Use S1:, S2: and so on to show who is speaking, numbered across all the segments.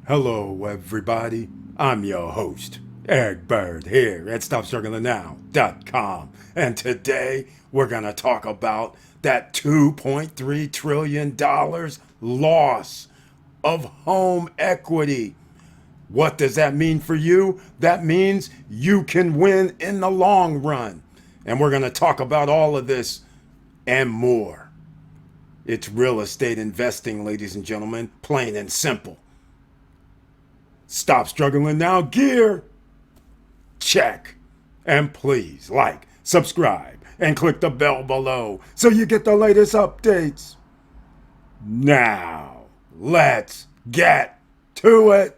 S1: Hello, everybody. I'm your host, Eric Bird, here at StopStrugglingNow.com. And today we're going to talk about that $2.3 trillion loss of home equity. What does that mean for you? That means you can win in the long run. And we're going to talk about all of this and more. It's real estate investing, ladies and gentlemen, plain and simple. Stop struggling now, gear. Check. And please like, subscribe, and click the bell below so you get the latest updates. Now, let's get to it.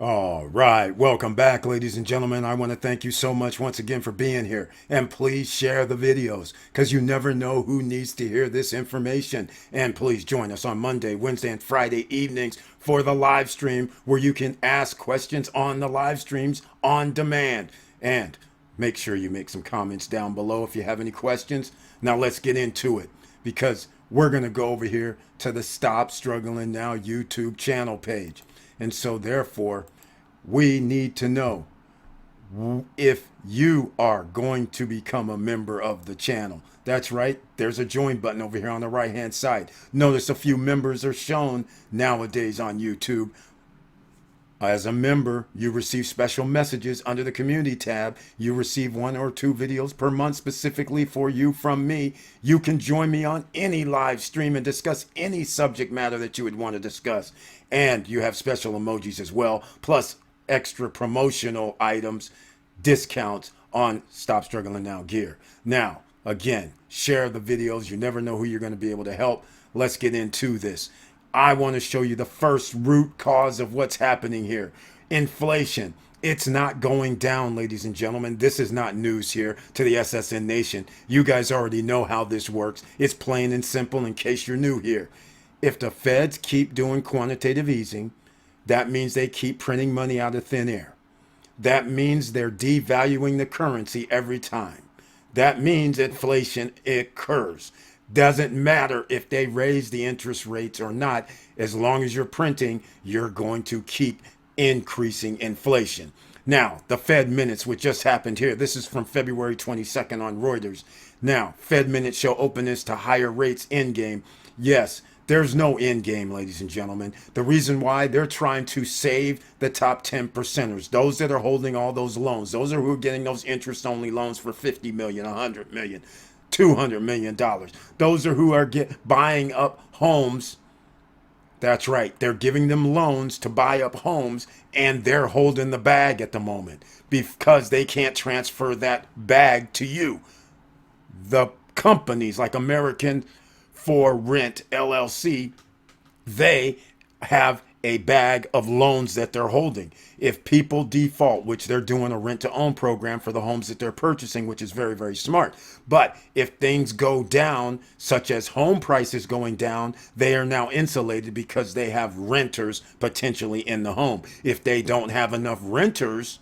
S1: All right, welcome back, ladies and gentlemen. I want to thank you so much once again for being here. And please share the videos because you never know who needs to hear this information. And please join us on Monday, Wednesday, and Friday evenings for the live stream where you can ask questions on the live streams on demand. And make sure you make some comments down below if you have any questions. Now let's get into it because we're going to go over here to the Stop Struggling Now YouTube channel page. And so therefore, we need to know if you are going to become a member of the channel. That's right. There's a join button over here on the right hand side. Notice a few members are shown nowadays on YouTube. As a member, you receive special messages under the community tab. You receive 1 or 2 videos per month specifically for you from me. You can join me on any live stream and discuss any subject matter that you would want to discuss. And you have special emojis as well, plus extra promotional items, discounts on Stop Struggling Now gear. Now, again, share the videos. You never know who you're going to be able to help. Let's get into this. I want to show you the first root cause of what's happening here. Inflation. It's not going down, ladies and gentlemen. This is not news here to the SSN Nation. You guys already know how this works. It's plain and simple in case you're new here. If the feds keep doing quantitative easing, that means they keep printing money out of thin air. That means they're devaluing the currency every time. That means inflation occurs. Doesn't matter if they raise the interest rates or not. As long as you're printing, you're going to keep increasing inflation. Now, the Fed minutes, which just happened here. This is from February 22nd on Reuters. Now, Fed minutes show openness to higher rates in game. Yes, there's no end game, ladies and gentlemen. The reason why, they're trying to save the top 10 percenters, those that are holding all those loans. Those are who are getting those interest-only loans for $50 million, $100 million. $200 million. Those are who are buying up homes. That's right. They're giving them loans to buy up homes, and they're holding the bag at the moment because they can't transfer that bag to you. The companies like American for Rent LLC, they have a bag of loans that they're holding. If people default, which they're doing a rent-to-own program for the homes that they're purchasing, which is very, very smart. But if things go down, such as home prices going down, they are now insulated because they have renters potentially in the home. If they don't have enough renters,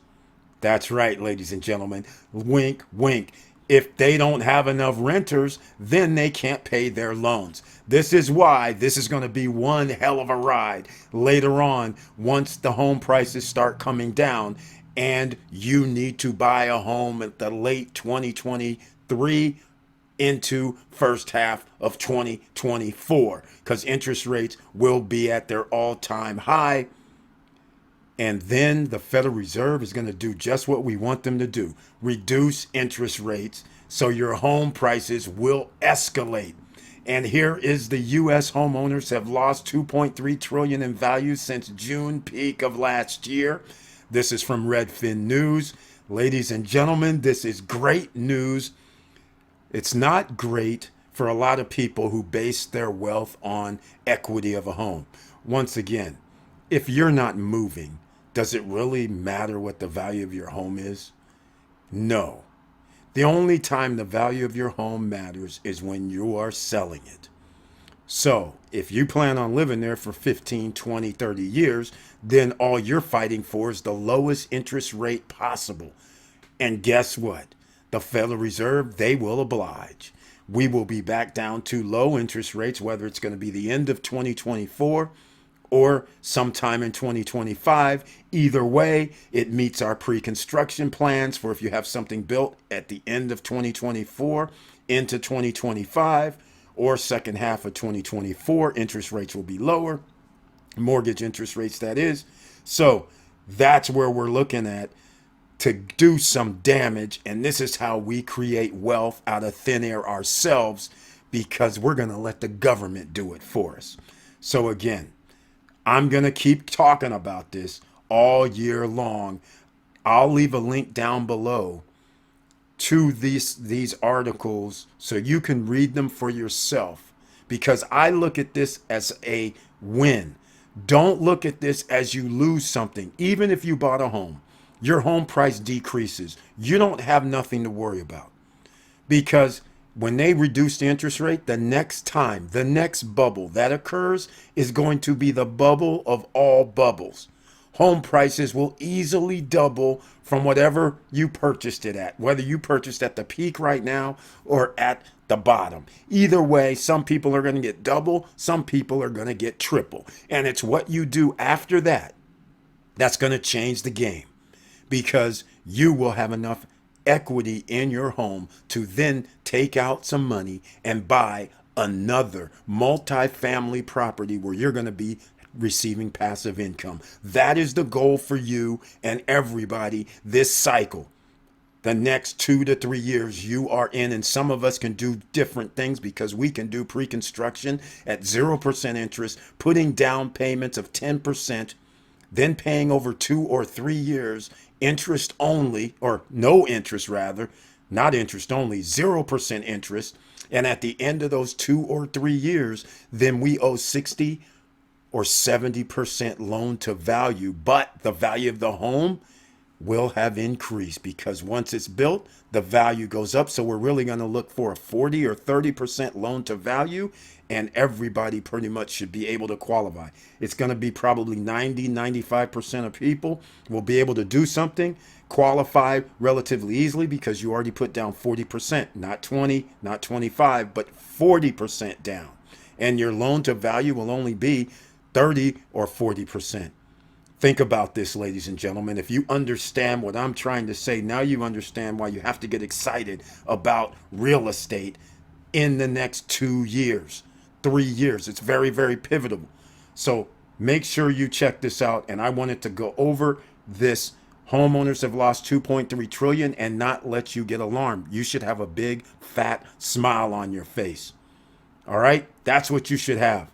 S1: that's right, ladies and gentlemen, wink, wink. If they don't have enough renters, then they can't pay their loans. This is why this is going to be one hell of a ride later on once the home prices start coming down and you need to buy a home at the late 2023 into first half of 2024 because interest rates will be at their all-time high. And then the Federal Reserve is going to do just what we want them to do. Reduce interest rates so your home prices will escalate. And here is the U.S. homeowners have lost $2.3 trillion in value since June peak of last year. This is from Redfin News. Ladies and gentlemen, this is great news. It's not great for a lot of people who base their wealth on equity of a home. Once again, If you're not moving, does it really matter what the value of your home is? No. The only time the value of your home matters is when you are selling it. So if you plan on living there for 15, 20, 30 years, then all you're fighting for is the lowest interest rate possible. And guess what? The Federal Reserve, they will oblige. We will be back down to low interest rates, whether it's going to be the end of 2024 or sometime in 2025. Either way, it meets our pre-construction plans for if you have something built at the end of 2024 into 2025 or second half of 2024, interest rates will be lower, mortgage interest rates, that is. So that's where we're looking at to do some damage. And this is how we create wealth out of thin air ourselves, because we're going to let the government do it for us. So again, I'm going to keep talking about this all year long. I'll leave a link down below to these articles so you can read them for yourself, because I look at this as a win. Don't look at this as you lose something. Even if you bought a home, your home price decreases, you don't have nothing to worry about, because when they reduce the interest rate, the next time, the next bubble that occurs is going to be the bubble of all bubbles. Home prices will easily double from whatever you purchased it at, whether you purchased at the peak right now or at the bottom. Either way, some people are going to get double, some people are going to get triple. And it's what you do after that that's going to change the game, because you will have enough equity in your home to then take out some money and buy another multi-family property where you're going to be receiving passive income. That is the goal for you and everybody this cycle. The next 2 to 3 years you are in, and some of us can do different things because we can do pre-construction at 0% interest, putting down payments of 10%, then paying over 2 or 3 years interest only, or no interest rather, not interest only, 0% interest. And at the end of those 2 or 3 years, then we owe 60 or 70% loan to value, but the value of the home will have increased, because once it's built, the value goes up. So we're really going to look for a 40 or 30% loan to value, and everybody pretty much should be able to qualify. It's going to be probably 95% of people will be able to do something, qualify relatively easily, because you already put down 40%, not 20, not 25, but 40% down. And your loan to value will only be 30 or 40%. Think about this, ladies and gentlemen. If you understand what I'm trying to say, now you understand why you have to get excited about real estate in the next 2 years, 3 years. It's very, very pivotal. So make sure you check this out. And I wanted to go over this. Homeowners have lost 2.3 trillion and not let you get alarmed. You should have a big, fat smile on your face. All right? That's what you should have.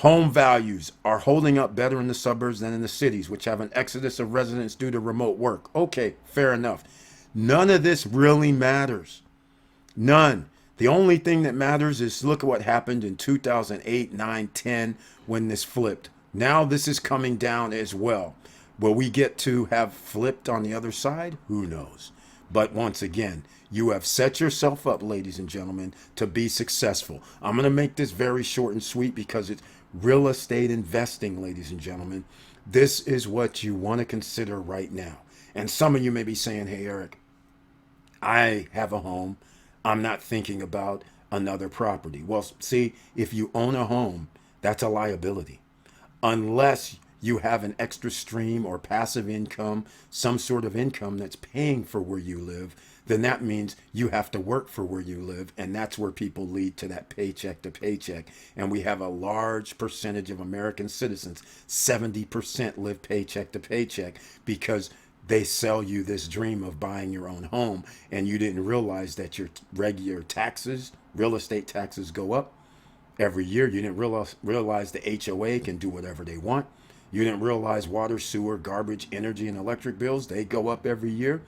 S1: Home values are holding up better in the suburbs than in the cities, which have an exodus of residents due to remote work. Okay, fair enough. None of this really matters. None. The only thing that matters is look at what happened in 2008, 9, 10 when this flipped. Now this is coming down as well. Will we get to have flipped on the other side? Who knows? But once again, you have set yourself up, ladies and gentlemen, to be successful. I'm going to make this very short and sweet because it's real estate investing, ladies and gentlemen. This is what you want to consider right now. And some of you may be saying, hey, Eric, I have a home. I'm not thinking about another property. Well, see, if you own a home, that's a liability. Unless you have an extra stream or passive income, some sort of income that's paying for where you live, then that means you have to work for where you live. And that's where people lead to that paycheck to paycheck. And we have a large percentage of American citizens, 70% live paycheck to paycheck, because they sell you this dream of buying your own home. And you didn't realize that your regular taxes, real estate taxes, go up every year. You didn't realize the HOA can do whatever they want. You didn't realize water, sewer, garbage, energy, and electric bills, they go up every year.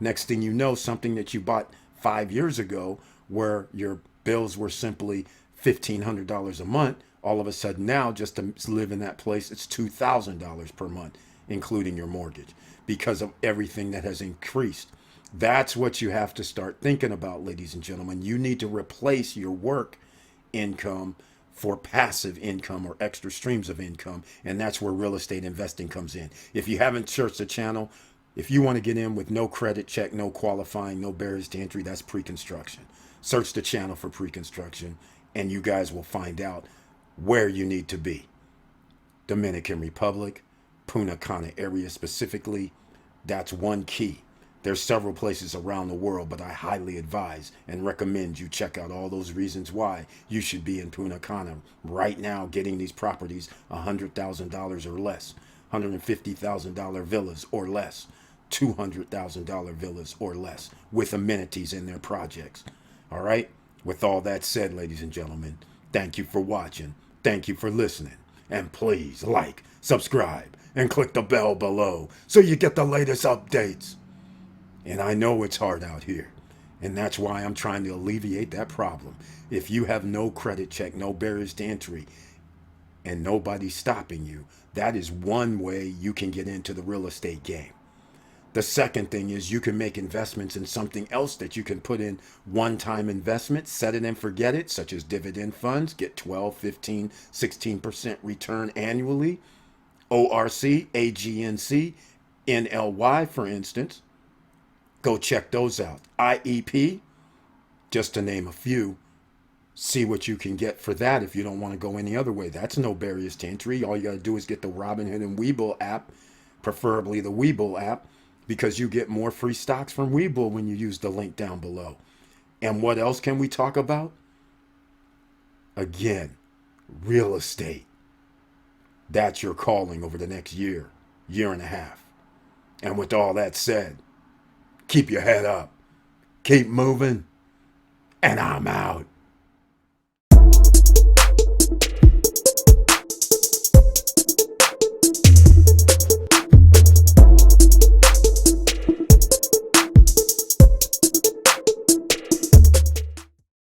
S1: Next thing you know, something that you bought 5 years ago where your bills were simply $1,500 a month, All of a sudden now, just to live in that place, it's $2,000 per month, including your mortgage, because of everything that has increased. That's what you have to start thinking about, ladies and gentlemen. You need to replace your work income for passive income or extra streams of income. And that's where real estate investing comes in. If you haven't searched the channel, if you want to get in with no credit check, no qualifying, no barriers to entry, that's pre-construction. Search the channel for pre-construction and you guys will find out where you need to be. Dominican Republic, Punta Cana area specifically, that's one key. There's several places around the world, but I highly advise and recommend you check out all those reasons why you should be in Punta Cana right now, getting these properties $100,000 or less, $150,000 villas or less, $200,000 villas or less, with amenities in their projects. All right? With all that said, ladies and gentlemen, thank you for watching. Thank you for listening. And please like, subscribe, and click the bell below so you get the latest updates. And I know it's hard out here. And that's why I'm trying to alleviate that problem. If you have no credit check, no barriers to entry, and nobody's stopping you, that is one way you can get into the real estate game. The second thing is you can make investments in something else that you can put in one-time investment, set it and forget it, such as dividend funds, get 12, 15, 16% return annually. ORC, AGNC, NLY, for instance. Go check those out. IEP, just to name a few. See what you can get for that if you don't want to go any other way. That's no barriers to entry. All you got to do is get the Robinhood and Webull app, preferably the Webull app, because you get more free stocks from Webull when you use the link down below. And what else can we talk about? Again, real estate. That's your calling over the next year, year and a half. And with all that said, keep your head up, keep moving, and I'm out.